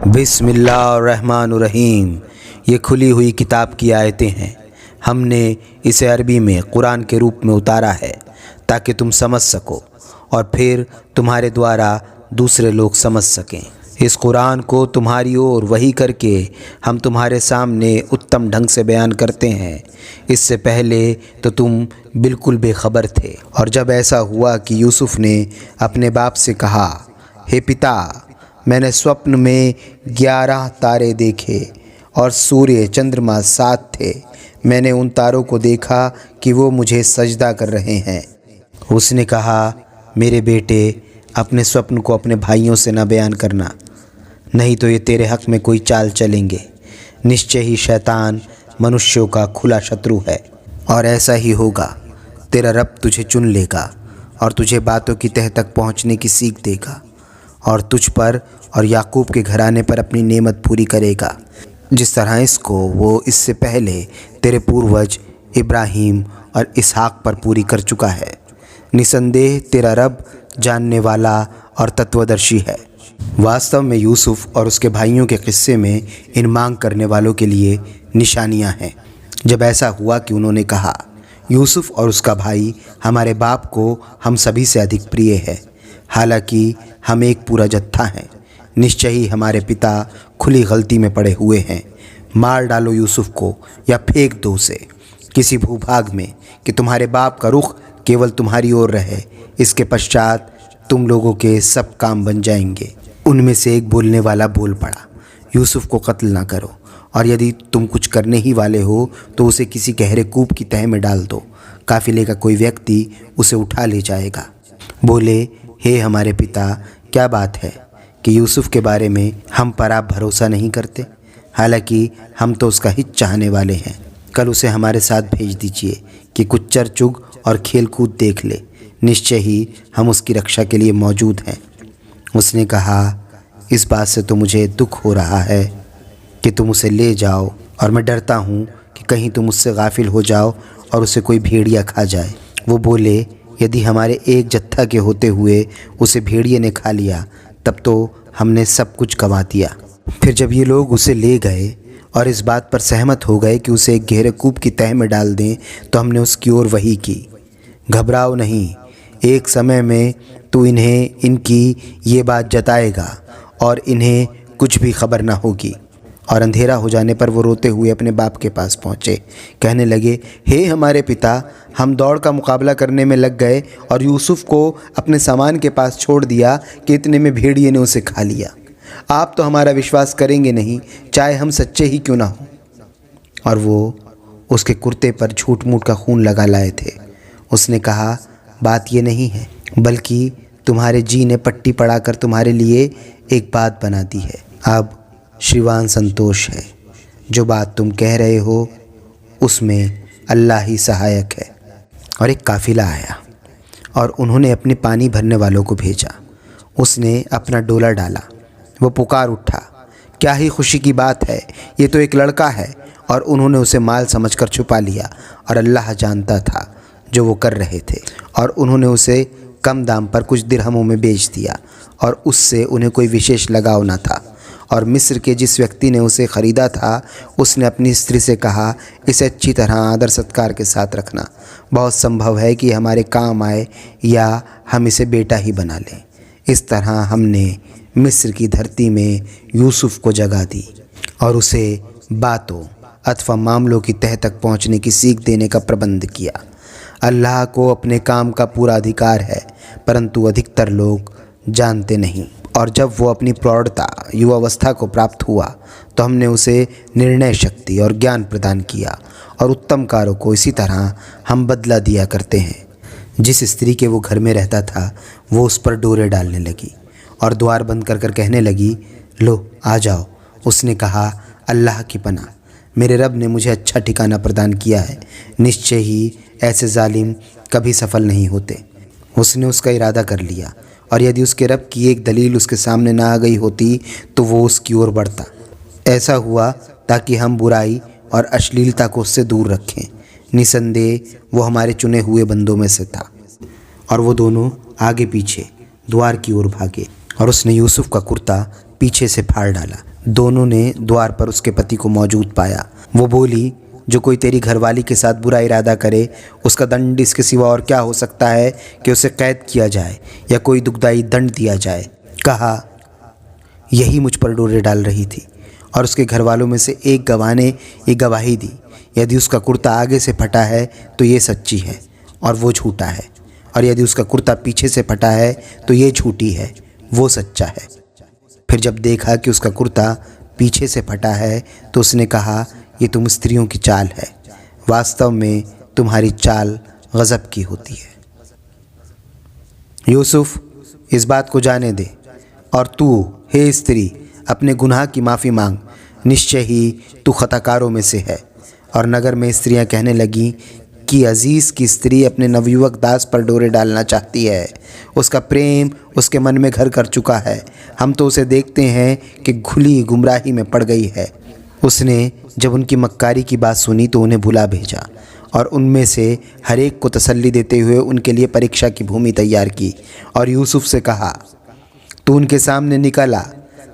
बिस्मिल्लाहिर्रहमानुर्रहीम। ये खुली हुई किताब की आयतें हैं। हमने इसे अरबी में कुरान के रूप में उतारा है ताकि तुम समझ सको और फिर तुम्हारे द्वारा दूसरे लोग समझ सकें। इस कुरान को तुम्हारी ओर वही करके हम तुम्हारे सामने उत्तम ढंग से बयान करते हैं। इससे पहले तो तुम बिल्कुल बेखबर थे। और जब ऐसा हुआ कि यूसुफ ने अपने बाप से कहा, हे पिता, मैंने स्वप्न में 11 तारे देखे और सूर्य चंद्रमा 7 थे। मैंने उन तारों को देखा कि वो मुझे सजदा कर रहे हैं। उसने कहा, मेरे बेटे, अपने स्वप्न को अपने भाइयों से न बयान करना, नहीं तो ये तेरे हक़ में कोई चाल चलेंगे। निश्चय ही शैतान मनुष्यों का खुला शत्रु है और ऐसा ही होगा। तेरा रब तुझे चुन लेगा और तुझे बातों की तह तक पहुँचने की सीख देगा और तुझ पर और याकूब के घराने पर अपनी नेमत पूरी करेगा, जिस तरह इसको वो इससे पहले तेरे पूर्वज इब्राहीम और इसहाक पर पूरी कर चुका है। निसंदेह तेरा रब जानने वाला और तत्वदर्शी है। वास्तव में यूसुफ और उसके भाइयों के किस्से में इन मांग करने वालों के लिए निशानियां हैं। जब ऐसा हुआ कि उन्होंने कहा, यूसुफ और उसका भाई हमारे बाप को हम सभी से अधिक प्रिय है, हालांकि हम एक पूरा जत्था हैं। निश्चय ही हमारे पिता खुली गलती में पड़े हुए हैं। मार डालो यूसुफ को या फेंक दो उसे किसी भूभाग में कि तुम्हारे बाप का रुख केवल तुम्हारी ओर रहे। इसके पश्चात तुम लोगों के सब काम बन जाएंगे। उनमें से एक बोलने वाला बोल पड़ा, यूसुफ को कत्ल ना करो, और यदि तुम कुछ करने ही वाले हो तो उसे किसी गहरे कूप की तह में डाल दो। काफिले का कोई व्यक्ति उसे उठा ले जाएगा। बोले, हे हमारे पिता, क्या बात है कि यूसुफ के बारे में हम पर आप भरोसा नहीं करते? हालांकि हम तो उसका हित चाहने वाले हैं। कल उसे हमारे साथ भेज दीजिए कि कुछ चर चुग और खेल कूद देख ले। निश्चय ही हम उसकी रक्षा के लिए मौजूद हैं। उसने कहा, इस बात से तो मुझे दुख हो रहा है कि तुम उसे ले जाओ, और मैं डरता हूँ कि कहीं तुम उससे गाफिल हो जाओ और उसे कोई भेड़िया खा जाए। वो बोले, यदि हमारे एक जत्था के होते हुए उसे भेड़िए ने खा लिया तब तो हमने सब कुछ गंवा दिया। फिर जब ये लोग उसे ले गए और इस बात पर सहमत हो गए कि उसे एक गहरे कूप की तह में डाल दें, तो हमने उसकी ओर वही की, घबराओ नहीं, एक समय में तू इन्हें इनकी ये बात जताएगा और इन्हें कुछ भी खबर ना होगी। और अंधेरा हो जाने पर वो रोते हुए अपने बाप के पास पहुँचे। कहने लगे, हे हमारे पिता, हम दौड़ का मुकाबला करने में लग गए और यूसुफ को अपने सामान के पास छोड़ दिया कि इतने में भेड़िए ने उसे खा लिया। आप तो हमारा विश्वास करेंगे नहीं, चाहे हम सच्चे ही क्यों ना हो। और वो उसके कुर्ते पर झूठ मूठ का खून लगा लाए थे। उसने कहा, बात ये नहीं है, बल्कि तुम्हारे जी ने पट्टी पड़ाकर तुम्हारे लिए एक बात बना दी है। अब श्रीमान संतोष है। जो बात तुम कह रहे हो उसमें अल्लाह ही सहायक है। और एक काफिला आया और उन्होंने अपने पानी भरने वालों को भेजा। उसने अपना डोला डाला। वो पुकार उठा, क्या ही खुशी की बात है, ये तो एक लड़का है। और उन्होंने उसे माल समझकर छुपा लिया, और अल्लाह जानता था जो वो कर रहे थे। और उन्होंने उसे कम दाम पर कुछ दिरहमों में बेच दिया, और उससे उन्हें कोई विशेष लगाव न था। और मिस्र के जिस व्यक्ति ने उसे ख़रीदा था, उसने अपनी स्त्री से कहा, इसे अच्छी तरह आदर सत्कार के साथ रखना। बहुत संभव है कि हमारे काम आए या हम इसे बेटा ही बना लें। इस तरह हमने मिस्र की धरती में यूसुफ को जगा दी और उसे बातों अथवा मामलों की तह तक पहुँचने की सीख देने का प्रबंध किया। अल्लाह को अपने काम का पूरा अधिकार है, परंतु अधिकतर लोग जानते नहीं। और जब वो अपनी प्रौढ़ता युवावस्था को प्राप्त हुआ तो हमने उसे निर्णय शक्ति और ज्ञान प्रदान किया, और उत्तम कार्यों को इसी तरह हम बदला दिया करते हैं। जिस स्त्री के वो घर में रहता था, वो उस पर डोरे डालने लगी और द्वार बंद कर कर कहने लगी, लो आ जाओ। उसने कहा, अल्लाह की पनाह, मेरे रब ने मुझे अच्छा ठिकाना प्रदान किया है। निश्चय ही ऐसे जालिम कभी सफल नहीं होते। उसने उसका इरादा कर लिया, और यदि उसके रब की एक दलील उसके सामने ना आ गई होती तो वो उसकी ओर बढ़ता। ऐसा हुआ ताकि हम बुराई और अश्लीलता को उससे दूर रखें। निसंदेह वो हमारे चुने हुए बंदों में से था। और वो दोनों आगे पीछे द्वार की ओर भागे, और उसने यूसुफ का कुर्ता पीछे से फाड़ डाला। दोनों ने द्वार पर उसके पति को मौजूद पाया। वो बोली, जो कोई तेरी घरवाली के साथ बुरा इरादा करे उसका दंड इसके सिवा और क्या हो सकता है कि उसे कैद किया जाए या कोई दुखदाई दंड दिया जाए। कहा, यही मुझ पर डोरे डाल रही थी और उसके घरवालों में से एक गवाह ने ये गवाही दी, यदि उसका कुर्ता आगे से फटा है तो ये सच्ची है और वो झूठा है, और यदि उसका कुर्ता पीछे से फटा है तो ये झूठी है, वो सच्चा है। फिर जब देखा कि उसका कुर्ता पीछे से फटा है तो उसने कहा, ये तुम स्त्रियों की चाल है, वास्तव में तुम्हारी चाल गज़ब की होती है। यूसुफ, इस बात को जाने दे और तू हे स्त्री अपने गुनाह की माफ़ी मांग, निश्चय ही तू खताकारों में से है। और नगर में स्त्रियां कहने लगीं कि अजीज़ की स्त्री अपने नवयुवक दास पर डोरे डालना चाहती है, उसका प्रेम उसके मन में घर कर चुका है, हम तो उसे देखते हैं कि खुली गुमराही में पड़ गई है। उसने जब उनकी मक्कारी की बात सुनी तो उन्हें बुला भेजा और उनमें से हर एक को तसल्ली देते हुए उनके लिए परीक्षा की भूमि तैयार की और यूसुफ से कहा, तू उनके सामने निकल आ।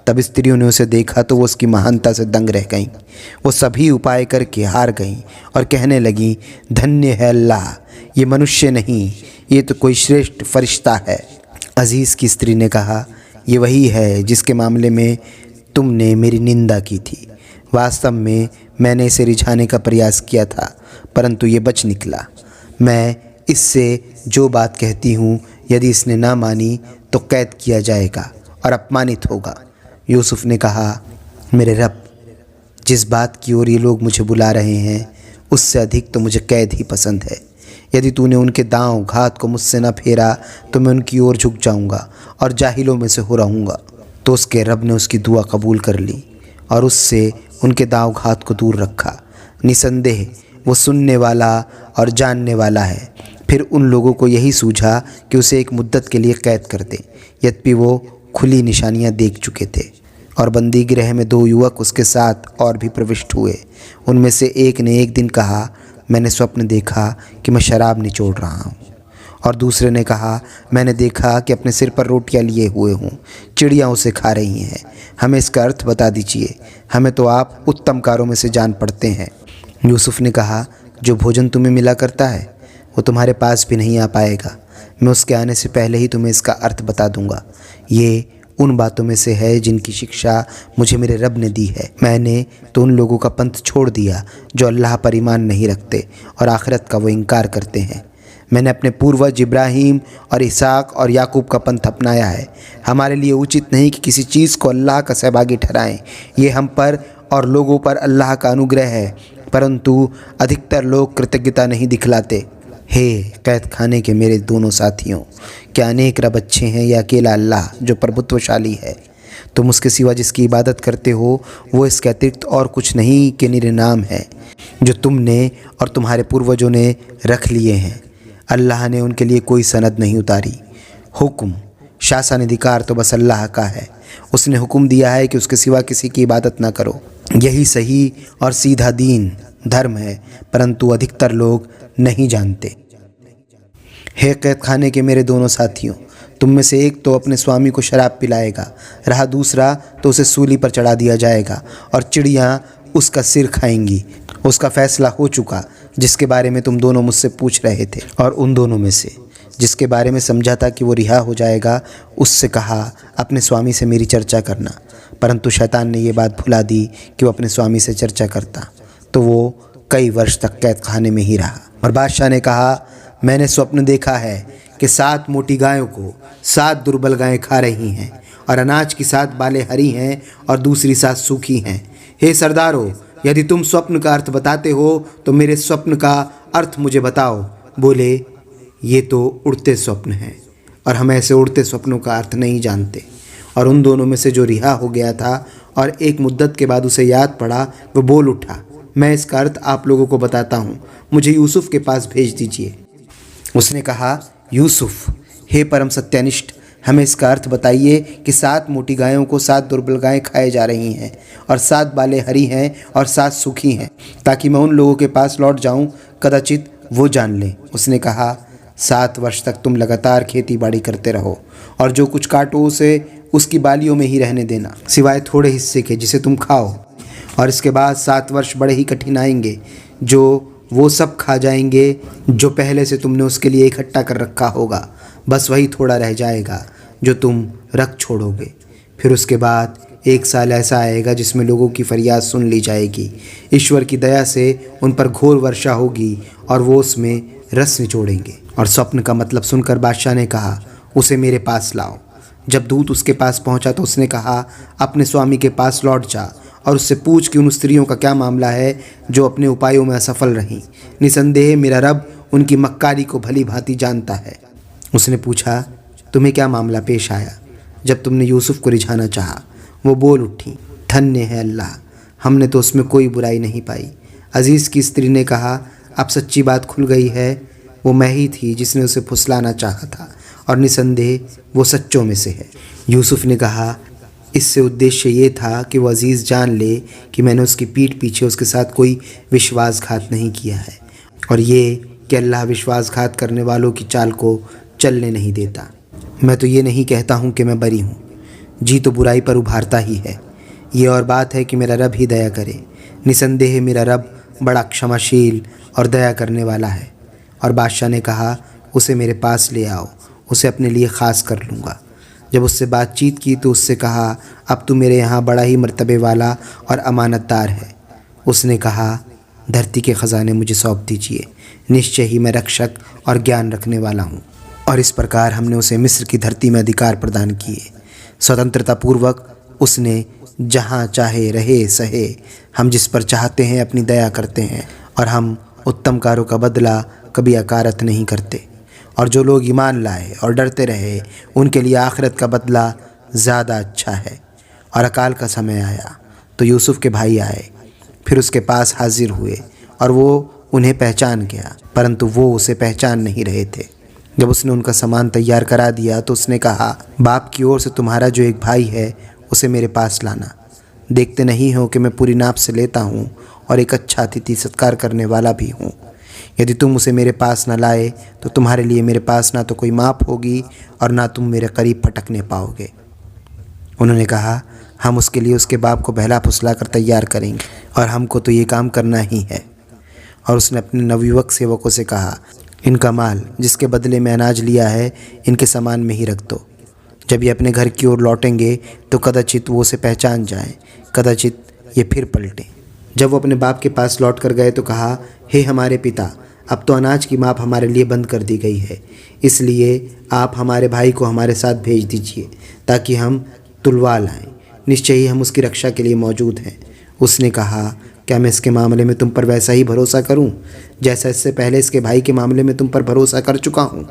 तब स्त्रियों ने उसे देखा तो वो उसकी महानता से दंग रह गईं। वो सभी उपाय करके हार गईं और कहने लगीं, धन्य है अल्लाह, ये मनुष्य नहीं, ये तो कोई श्रेष्ठ फरिश्ता है। अजीज़ की स्त्री ने कहा, ये वही है जिसके मामले में तुमने मेरी निंदा की थी। वास्तव में मैंने इसे रिझाने का प्रयास किया था, परंतु ये बच निकला। मैं इससे जो बात कहती हूँ, यदि इसने ना मानी तो कैद किया जाएगा और अपमानित होगा। यूसुफ ने कहा, मेरे रब, जिस बात की ओर ये लोग मुझे बुला रहे हैं उससे अधिक तो मुझे कैद ही पसंद है। यदि तूने उनके दांव घात को मुझसे न फेरा तो मैं उनकी ओर झुक जाऊंगा और जाहिलों में से हो रहूँगा। तो उसके रब ने उसकी दुआ कबूल कर ली और उससे उनके दांव घात को दूर रखा। निसंदेह वो सुनने वाला और जानने वाला है। फिर उन लोगों को यही सूझा कि उसे एक मुद्दत के लिए कैद कर दें, यद्यपि वो खुली निशानियां देख चुके थे। और बंदी गृह में 2 युवक उसके साथ और भी प्रविष्ट हुए। उनमें से एक ने एक दिन कहा, मैंने स्वप्न देखा कि मैं शराब निचोड़ रहा हूँ। और दूसरे ने कहा, मैंने देखा कि अपने सिर पर रोटियां लिए हुए हूँ, चिड़ियाँ उसे खा रही हैं। हमें इसका अर्थ बता दीजिए, हमें तो आप उत्तम कारों में से जान पड़ते हैं। यूसुफ ने कहा, जो भोजन तुम्हें मिला करता है वो तुम्हारे पास भी नहीं आ पाएगा। मैं उसके आने से पहले ही तुम्हें इसका अर्थ बता दूंगा। ये उन बातों में से है जिनकी शिक्षा मुझे मेरे रब ने दी है। मैंने तो उन लोगों का पंथ छोड़ दिया जो अल्लाह पर ईमान नहीं रखते और आखिरत का वो इनकार करते हैं। मैंने अपने पूर्वज इब्राहीम और इसहाक और याकूब का पंथ अपनाया है। हमारे लिए उचित नहीं कि किसी चीज़ को अल्लाह का सहभागी ठहराएं। ये हम पर और लोगों पर अल्लाह का अनुग्रह है, परंतु अधिकतर लोग कृतज्ञता नहीं दिखलाते। हे कैद खाने के मेरे दोनों साथियों, क्या अनेक रब अच्छे हैं या अकेला अल्लाह जो प्रभुत्वशाली है? तुम उसके सिवा जिसकी इबादत करते हो वो इसके अतिरिक्त और कुछ नहीं कि निरे नाम है जो तुमने और तुम्हारे पूर्वजों ने रख लिए हैं। अल्लाह ने उनके लिए कोई सनद नहीं उतारी। हुक्म, शासन अधिकार तो बस अल्लाह का है। उसने हुक्म दिया है कि उसके सिवा किसी की इबादत ना करो। यही सही और सीधा दीन धर्म है, परंतु अधिकतर लोग नहीं जानते। हे कैद खाने के मेरे दोनों साथियों, तुम में से एक तो अपने स्वामी को शराब पिलाएगा, रहा दूसरा तो उसे सूली पर चढ़ा दिया जाएगा और चिड़ियाँ उसका सिर खाएंगी। उसका फैसला हो चुका जिसके बारे में तुम दोनों मुझसे पूछ रहे थे। और उन दोनों में से जिसके बारे में समझा था कि वो रिहा हो जाएगा, उससे कहा, अपने स्वामी से मेरी चर्चा करना। परंतु शैतान ने ये बात भुला दी कि वो अपने स्वामी से चर्चा करता, तो वो कई वर्ष तक कैद खाने में ही रहा। और बादशाह ने कहा, मैंने स्वप्न देखा है कि 7 मोटी गायों को 7 दुर्बल गायें खा रही हैं और अनाज की 7 बालें हरी हैं और दूसरी 7 सूखी हैं। हे सरदारों, यदि तुम स्वप्न का अर्थ बताते हो तो मेरे स्वप्न का अर्थ मुझे बताओ। बोले, ये तो उड़ते स्वप्न हैं और हम ऐसे उड़ते स्वप्नों का अर्थ नहीं जानते। और उन दोनों में से जो रिहा हो गया था और एक मुद्दत के बाद उसे याद पड़ा, वो बोल उठा, मैं इसका अर्थ आप लोगों को बताता हूँ, मुझे यूसुफ के पास भेज दीजिए। उसने कहा, यूसुफ, हे परम सत्यनिष्ठ, हमें इसका अर्थ बताइए कि 7 मोटी गायों को 7 दुर्बल गायें खाए जा रही हैं और 7 बालें हरी हैं और 7 सूखी हैं, ताकि मैं उन लोगों के पास लौट जाऊं, कदाचित वो जान लें। उसने कहा, 7 वर्ष तक तुम लगातार खेती बाड़ी करते रहो और जो कुछ काटो उसे उसकी बालियों में ही रहने देना, सिवाय थोड़े हिस्से के जिसे तुम खाओ। और इसके बाद 7 वर्ष बड़े ही कठिन आएंगे, जो वो सब खा जाएंगे जो पहले से तुमने उसके लिए इकट्ठा कर रखा होगा। बस वही थोड़ा रह जाएगा जो तुम रख छोड़ोगे। फिर उसके बाद 1 साल ऐसा आएगा जिसमें लोगों की फरियाद सुन ली जाएगी। ईश्वर की दया से उन पर घोर वर्षा होगी और वो उसमें रस निचोड़ेंगे। और स्वप्न का मतलब सुनकर बादशाह ने कहा, उसे मेरे पास लाओ। जब दूत उसके पास पहुंचा तो उसने कहा, अपने स्वामी के पास लौट जा और उससे पूछ कि उन स्त्रियों का क्या मामला है जो अपने उपायों में असफल रहीं। निसंदेह मेरा रब उनकी मक्कारी को भली भांति जानता है। उसने पूछा, तुम्हें क्या मामला पेश आया जब तुमने यूसुफ को रिझाना चाहा? वो बोल उठी, धन्य है अल्लाह, हमने तो उसमें कोई बुराई नहीं पाई। अजीज़ की स्त्री ने कहा, अब सच्ची बात खुल गई है, वो मैं ही थी जिसने उसे फुसलाना चाहा था और निसंदेह वो सच्चों में से है। यूसुफ ने कहा, इससे उद्देश्य ये था कि वो अजीज़ जान ले कि मैंने उसकी पीठ पीछे उसके साथ कोई विश्वासघात नहीं किया है, और ये कि अल्लाह विश्वासघात करने वालों की चाल को चलने नहीं देता। मैं तो ये नहीं कहता हूँ कि मैं बरी हूँ, जी तो बुराई पर उभारता ही है। ये और बात है कि मेरा रब ही दया करे। निसंदेह मेरा रब बड़ा क्षमाशील और दया करने वाला है। और बादशाह ने कहा, उसे मेरे पास ले आओ, उसे अपने लिए ख़ास कर लूँगा। जब उससे बातचीत की तो उससे कहा, अब तू मेरे यहाँ बड़ा ही मर्तबे वाला और अमानतदार है। उसने कहा, धरती के ख़जाने मुझे सौंप दीजिए, निश्चय ही मैं रक्षक और ज्ञान रखने वाला हूँ। और इस प्रकार हमने उसे मिस्र की धरती में अधिकार प्रदान किए। स्वतंत्रता पूर्वक उसने जहाँ चाहे रहे सहे। हम जिस पर चाहते हैं अपनी दया करते हैं, और हम उत्तम कार्यों का बदला कभी अकारत नहीं करते। और जो लोग ईमान लाए और डरते रहे, उनके लिए आखिरत का बदला ज़्यादा अच्छा है। और अकाल का समय आया तो यूसुफ के भाई आए, फिर उसके पास हाजिर हुए, और वो उन्हें पहचान गया, परंतु वो उसे पहचान नहीं रहे थे। जब उसने उनका सामान तैयार करा दिया तो उसने कहा, बाप की ओर से तुम्हारा जो एक भाई है उसे मेरे पास लाना। देखते नहीं हो कि मैं पूरी नाप से लेता हूँ और एक अच्छा अतिथि सत्कार करने वाला भी हूँ। यदि तुम उसे मेरे पास न लाए तो तुम्हारे लिए मेरे पास ना तो कोई माप होगी और ना तुम मेरे करीब फटकने पाओगे। उन्होंने कहा, हम उसके लिए उसके बाप को बहला फुसला कर तैयार करेंगे, और हमको तो ये काम करना ही है। और उसने अपने नवयुवक सेवकों से कहा, इनका माल जिसके बदले में अनाज लिया है इनके सामान में ही रख दो। जब ये अपने घर की ओर लौटेंगे तो कदाचित वो उसे पहचान जाएं, कदाचित ये फिर पलटें। जब वो अपने बाप के पास लौट कर गए तो कहा, हे हमारे पिता, अब तो अनाज की माप हमारे लिए बंद कर दी गई है, इसलिए आप हमारे भाई को हमारे साथ भेज दीजिए ताकि हम तुलवा लाएं। निश्चय ही हम उसकी रक्षा के लिए मौजूद हैं। उसने कहा, क्या मैं इसके मामले में तुम पर वैसा ही भरोसा करूं जैसा इससे पहले इसके भाई के मामले में तुम पर भरोसा कर चुका हूं?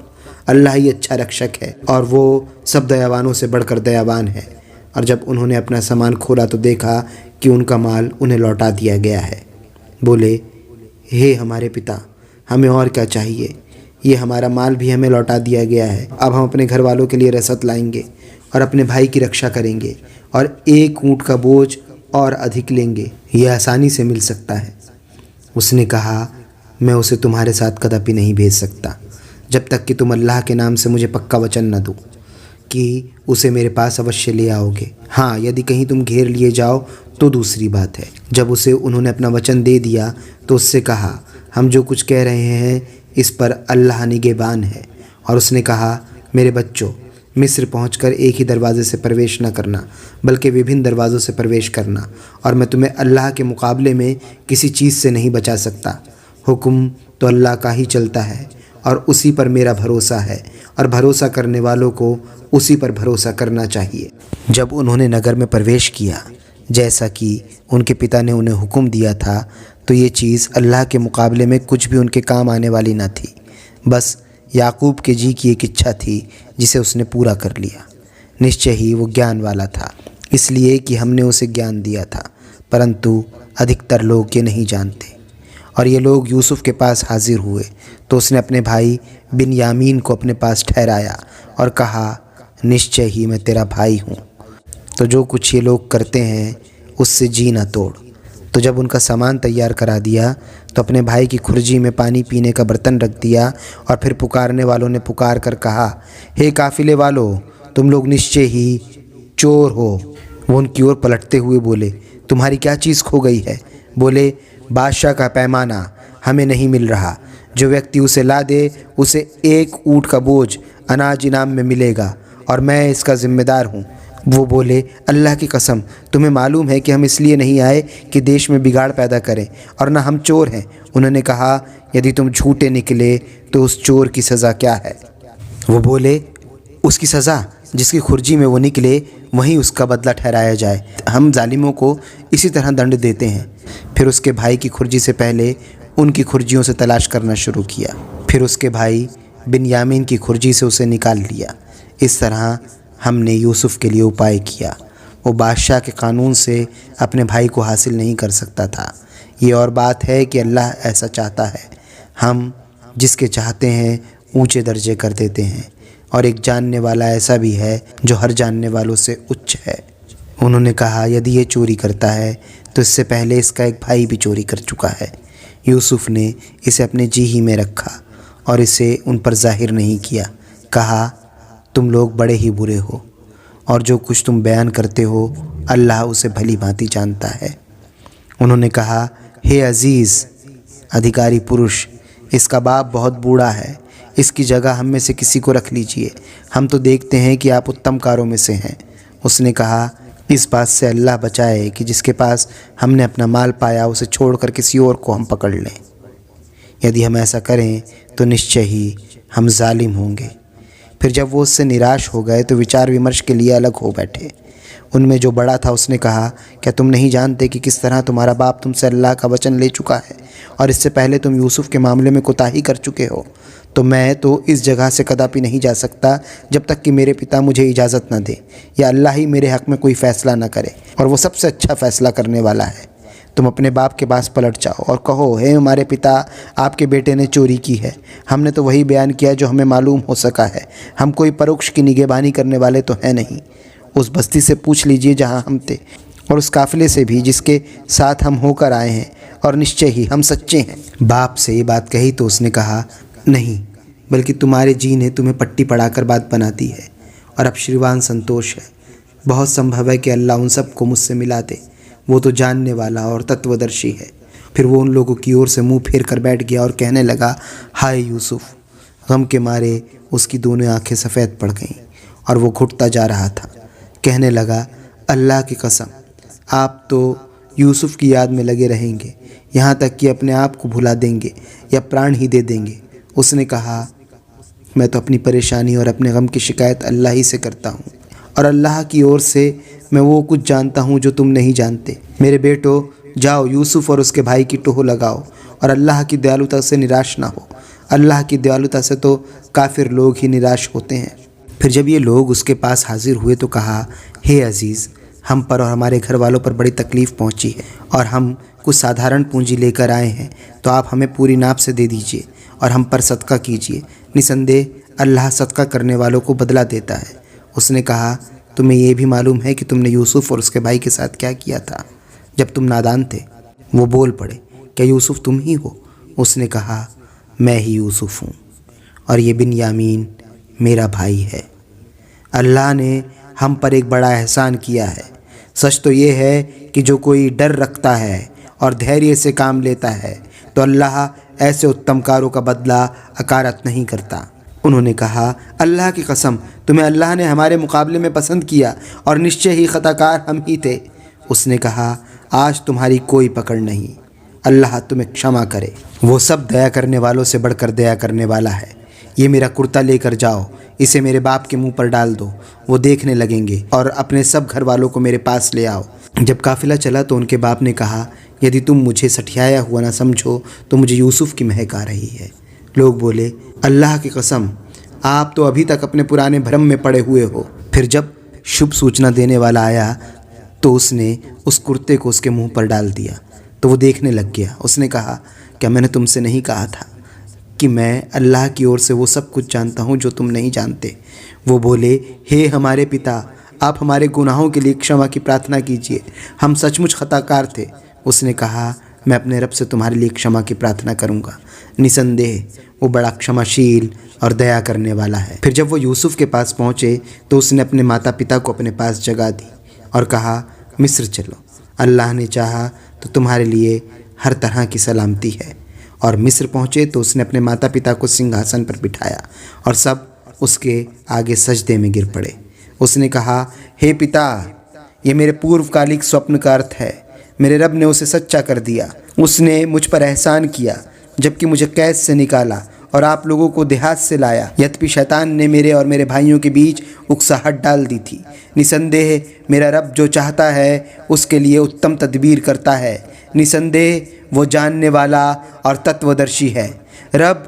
अल्लाह ही अच्छा रक्षक है और वो सब दयावानों से बढ़कर दयावान है। और जब उन्होंने अपना सामान खोला तो देखा कि उनका माल उन्हें लौटा दिया गया है। बोले, हे हमारे पिता, हमें और क्या चाहिए? ये हमारा माल भी हमें लौटा दिया गया है। अब हम अपने घर वालों के लिए रसद लाएंगे और अपने भाई की रक्षा करेंगे, और 1 ऊँट का बोझ और अधिक लेंगे। यह आसानी से मिल सकता है। उसने कहा, मैं उसे तुम्हारे साथ कदापि नहीं भेज सकता जब तक कि तुम अल्लाह के नाम से मुझे पक्का वचन न दो कि उसे मेरे पास अवश्य ले आओगे। हाँ, यदि कहीं तुम घेर लिए जाओ तो दूसरी बात है। जब उसे उन्होंने अपना वचन दे दिया तो उससे कहा, हम जो कुछ कह रहे हैं इस पर अल्लाह निगहबान है। और उसने कहा, मेरे बच्चों, मिस्र पहुंचकर एक ही दरवाजे से प्रवेश न करना बल्कि विभिन्न दरवाज़ों से प्रवेश करना, और मैं तुम्हें अल्लाह के मुकाबले में किसी चीज़ से नहीं बचा सकता। हुक्म तो अल्लाह का ही चलता है और उसी पर मेरा भरोसा है, और भरोसा करने वालों को उसी पर भरोसा करना चाहिए। जब उन्होंने नगर में प्रवेश किया जैसा कि उनके पिता ने उन्हें हुक्म दिया था, तो ये चीज़ अल्लाह के मुकाबले में कुछ भी उनके काम आने वाली न थी। बस याकूब के जी की एक इच्छा थी जिसे उसने पूरा कर लिया। निश्चय ही वो ज्ञान वाला था, इसलिए कि हमने उसे ज्ञान दिया था, परंतु अधिकतर लोग ये नहीं जानते। और ये लोग यूसुफ के पास हाजिर हुए तो उसने अपने भाई बिन्यामीन को अपने पास ठहराया और कहा, निश्चय ही मैं तेरा भाई हूँ, तो जो कुछ ये लोग करते हैं उससे जी न तोड़। तो जब उनका सामान तैयार करा दिया तो अपने भाई की खुरजी में पानी पीने का बर्तन रख दिया, और फिर पुकारने वालों ने पुकार कर कहा, हे काफिले वालों, तुम लोग निश्चय ही चोर हो। वो उनकी ओर पलटते हुए बोले, तुम्हारी क्या चीज़ खो गई है? बोले, बादशाह का पैमाना हमें नहीं मिल रहा। जो व्यक्ति उसे ला दे उसे 1 ऊँट का बोझ अनाज इनाम में मिलेगा और मैं इसका जिम्मेदार हूँ। वो बोले, अल्लाह की कसम, तुम्हें मालूम है कि हम इसलिए नहीं आए कि देश में बिगाड़ पैदा करें, और न हम चोर हैं। उन्होंने कहा, यदि तुम झूठे निकले तो उस चोर की सज़ा क्या है? वो बोले, उसकी सज़ा जिसकी खुर्जी में वो निकले वहीं उसका बदला ठहराया जाए। हम जालिमों को इसी तरह दंड देते हैं। फिर उसके भाई की खुर्जी से पहले उनकी खुर्जियों से तलाश करना शुरू किया। फिर उसके भाई बिन्यामीन की खुर्जी से उसे निकाल लिया। इस तरह हमने यूसुफ के लिए उपाय किया। वो बादशाह के कानून से अपने भाई को हासिल नहीं कर सकता था। ये और बात है कि अल्लाह ऐसा चाहता है। हम जिसके चाहते हैं ऊंचे दर्जे कर देते हैं, और एक जानने वाला ऐसा भी है जो हर जानने वालों से उच्च है। उन्होंने कहा, यदि ये चोरी करता है तो इससे पहले इसका एक भाई भी चोरी कर चुका है। यूसुफ ने इसे अपने जी ही में रखा और इसे उन पर जाहिर नहीं किया। कहा, तुम लोग बड़े ही बुरे हो, और जो कुछ तुम बयान करते हो अल्लाह उसे भली भांति जानता है। उन्होंने कहा, हे अजीज़ अधिकारी पुरुष, इसका बाप बहुत बूढ़ा है, इसकी जगह हम में से किसी को रख लीजिए। हम तो देखते हैं कि आप उत्तम कारों में से हैं। उसने कहा, इस बात से अल्लाह बचाए कि जिसके पास हमने अपना माल पाया उसे छोड़कर किसी और को हम पकड़ लें। यदि हम ऐसा करें तो निश्चय ही हम जालिम होंगे। फिर जब वो उससे निराश हो गए तो विचार विमर्श के लिए अलग हो बैठे। उनमें जो बड़ा था उसने कहा, क्या तुम नहीं जानते कि किस तरह तुम्हारा बाप तुमसे अल्लाह का वचन ले चुका है, और इससे पहले तुम यूसुफ के मामले में कोताही कर चुके हो? तो मैं तो इस जगह से कदापि नहीं जा सकता जब तक कि मेरे पिता मुझे इजाज़त न दे, या अल्लाह ही मेरे हक़ में कोई फ़ैसला न करे, और वो सबसे अच्छा फ़ैसला करने वाला है। तुम अपने बाप के पास पलट जाओ और कहो, हे हमारे पिता, आपके बेटे ने चोरी की है। हमने तो वही बयान किया जो हमें मालूम हो सका है। हम कोई परोक्ष की निगहबानी करने वाले तो हैं नहीं। उस बस्ती से पूछ लीजिए जहाँ हम थे, और उस काफ़िले से भी जिसके साथ हम होकर आए हैं, और निश्चय ही हम सच्चे हैं। बाप से ये बात कही तो उसने कहा, नहीं, बल्कि तुम्हारे जी ने तुम्हें पट्टी पढ़ाकर बात बना दी है, और अब श्रीमान संतोष है। बहुत संभव है कि अल्लाह उन सब को मुझसे मिला दे। वो तो जानने वाला और तत्वदर्शी है। फिर वो उन लोगों की ओर से मुंह फेर कर बैठ गया और कहने लगा, हाय यूसुफ। गम के मारे उसकी दोनों आंखें सफ़ेद पड़ गईं और वो घुटता जा रहा था। कहने लगा, अल्लाह की कसम, आप तो यूसुफ की याद में लगे रहेंगे, यहाँ तक कि अपने आप को भुला देंगे या प्राण ही दे देंगे। उसने कहा, मैं तो अपनी परेशानी और अपने गम की शिकायत अल्लाह ही से करता हूँ, और अल्लाह की ओर से मैं वो कुछ जानता हूँ जो तुम नहीं जानते। मेरे बेटो, जाओ यूसुफ और उसके भाई की टोह लगाओ, और अल्लाह की दयालुता से निराश ना हो। अल्लाह की दयालुता से तो काफिर लोग ही निराश होते हैं। फिर जब ये लोग उसके पास हाजिर हुए तो कहा, हे अजीज़, हम पर और हमारे घर वालों पर बड़ी तकलीफ़ पहुँची है, और हम कुछ साधारण पूंजी लेकर आए हैं, तो आप हमें पूरी नाप से दे दीजिए और हम पर सदका कीजिए। निसंदेह अल्लाह सदका करने वालों को बदला देता है। उसने कहा, तुम्हें यह भी मालूम है कि तुमने यूसुफ और उसके भाई के साथ क्या किया था जब तुम नादान थे? वो बोल पड़े, क्या यूसुफ तुम ही हो? उसने कहा, मैं ही यूसुफ हूँ, और ये बिन्यामीन मेरा भाई है। अल्लाह ने हम पर एक बड़ा एहसान किया है। सच तो ये है कि जो कोई डर रखता है और धैर्य से काम लेता है तो अल्लाह ऐसे उत्तम कारों का बदला अकारत नहीं करता। उन्होंने कहा, अल्लाह की कसम, तुम्हें अल्लाह ने हमारे मुकाबले में पसंद किया, और निश्चय ही खताकार हम ही थे। उसने कहा, आज तुम्हारी कोई पकड़ नहीं, अल्लाह तुम्हें क्षमा करे। वो सब दया करने वालों से बढ़कर दया करने वाला है। ये मेरा कुर्ता लेकर जाओ, इसे मेरे बाप के मुंह पर डाल दो, वो देखने लगेंगे, और अपने सब घर वालों को मेरे पास ले आओ। जब काफिला चला तो उनके बाप ने कहा, यदि तुम मुझे सठियाया हुआ ना समझो तो मुझे यूसुफ की महक आ रही है। लोग बोले, अल्लाह की कसम, आप तो अभी तक अपने पुराने भ्रम में पड़े हुए हो। फिर जब शुभ सूचना देने वाला आया तो उसने उस कुर्ते को उसके मुंह पर डाल दिया, तो वो देखने लग गया। उसने कहा, क्या मैंने तुमसे नहीं कहा था कि मैं अल्लाह की ओर से वो सब कुछ जानता हूँ जो तुम नहीं जानते? वो बोले, हे हमारे पिता, आप हमारे गुनाहों के लिए क्षमा की प्रार्थना कीजिए, हम सचमुच खताकार थे। उसने कहा, मैं अपने रब से तुम्हारे लिए क्षमा की प्रार्थना करूँगा। निसंदेह वो बड़ा क्षमाशील और दया करने वाला है। फिर जब वो यूसुफ के पास पहुँचे तो उसने अपने माता पिता को अपने पास जगा दी और कहा, मिस्र चलो, अल्लाह ने चाहा तो तुम्हारे लिए हर तरह की सलामती है। और मिस्र पहुँचे तो उसने अपने माता पिता को सिंहासन पर बिठाया और सब उसके आगे सजदे में गिर पड़े। उसने कहा, हे पिता, ये मेरे पूर्वकालिक स्वप्न का अर्थ है। मेरे रब ने उसे सच्चा कर दिया। उसने मुझ पर एहसान किया जबकि मुझे कैद से निकाला और आप लोगों को देहात से लाया। यद्यपि शैतान ने मेरे और मेरे भाइयों के बीच उकसाहट डाल दी थी। निसंदेह मेरा रब जो चाहता है उसके लिए उत्तम तदबीर करता है। निसंदेह वो जानने वाला और तत्वदर्शी है। रब,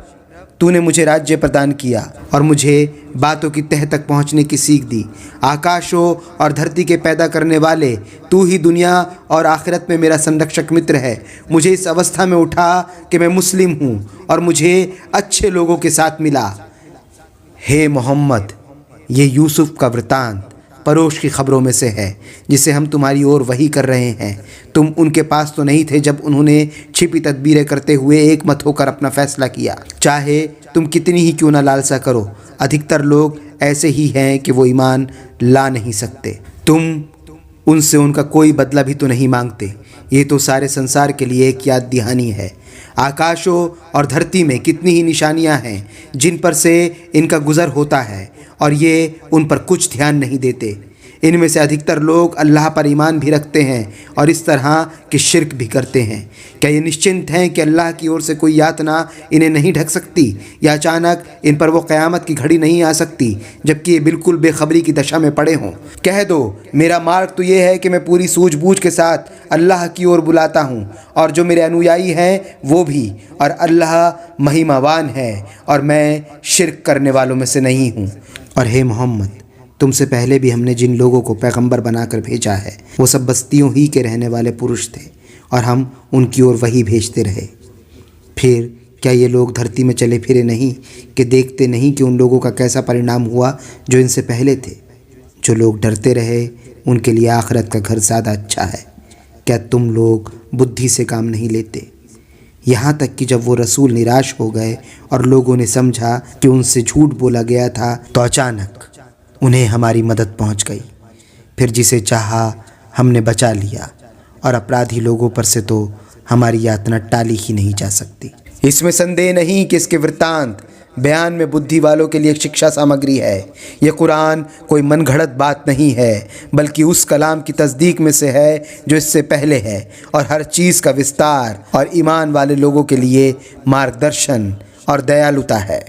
तूने मुझे राज्य प्रदान किया और मुझे बातों की तह तक पहुंचने की सीख दी। आकाशों और धरती के पैदा करने वाले, तू ही दुनिया और आखिरत में मेरा संरक्षक मित्र है। मुझे इस अवस्था में उठा कि मैं मुस्लिम हूँ और मुझे अच्छे लोगों के साथ मिला। हे मोहम्मद, ये यूसुफ का वृतांत परोश की खबरों में से है जिसे हम तुम्हारी ओर वही कर रहे हैं। तुम उनके पास तो नहीं थे जब उन्होंने छिपी तदबीरें करते हुए एक मत होकर अपना फैसला किया। चाहे तुम कितनी ही क्यों ना लालसा करो, अधिकतर लोग ऐसे ही हैं कि वो ईमान ला नहीं सकते। तुम उनसे उनका कोई बदला भी तो नहीं मांगते। ये तो सारे संसार के लिए एक याद दहानी है। आकाशों और धरती में कितनी ही निशानियां हैं जिन पर से इनका गुज़र होता है और ये उन पर कुछ ध्यान नहीं देते। इनमें से अधिकतर लोग अल्लाह पर ईमान भी रखते हैं और इस तरह के शिर्क भी करते हैं। क्या ये निश्चिंत हैं कि अल्लाह की ओर से कोई यातना इन्हें नहीं ढक सकती या अचानक इन पर वो क़यामत की घड़ी नहीं आ सकती जबकि ये बिल्कुल बेखबरी की दशा में पड़े हों? कह दो, मेरा मार्ग तो ये है कि मैं पूरी सूझबूझ के साथ अल्लाह की ओर बुलाता हूँ और जो मेरे अनुयायी हैं वो भी, और अल्लाह महिमावान है और मैं शिर्क करने वालों में से नहीं हूँ। और हे मोहम्मद, तुमसे पहले भी हमने जिन लोगों को पैगंबर बनाकर भेजा है वो सब बस्तियों ही के रहने वाले पुरुष थे और हम उनकी ओर वही भेजते रहे। फिर क्या ये लोग धरती में चले फिरे नहीं कि देखते नहीं कि उन लोगों का कैसा परिणाम हुआ जो इनसे पहले थे। जो लोग डरते रहे उनके लिए आखिरत का घर ज़्यादा अच्छा है। क्या तुम लोग बुद्धि से काम नहीं लेते? यहाँ तक कि जब वो रसूल निराश हो गए और लोगों ने समझा कि उनसे झूठ बोला गया था तो अचानक उन्हें हमारी मदद पहुँच गई। फिर जिसे चाहा हमने बचा लिया और अपराधी लोगों पर से तो हमारी यातना टाली ही नहीं जा सकती। इसमें संदेह नहीं कि इसके वृत्तांत बयान में बुद्धि वालों के लिए एक शिक्षा सामग्री है। यह कुरान कोई मनगढ़ंत बात नहीं है बल्कि उस कलाम की तस्दीक में से है जो इससे पहले है और हर चीज़ का विस्तार और ईमान वाले लोगों के लिए मार्गदर्शन और दयालुता है।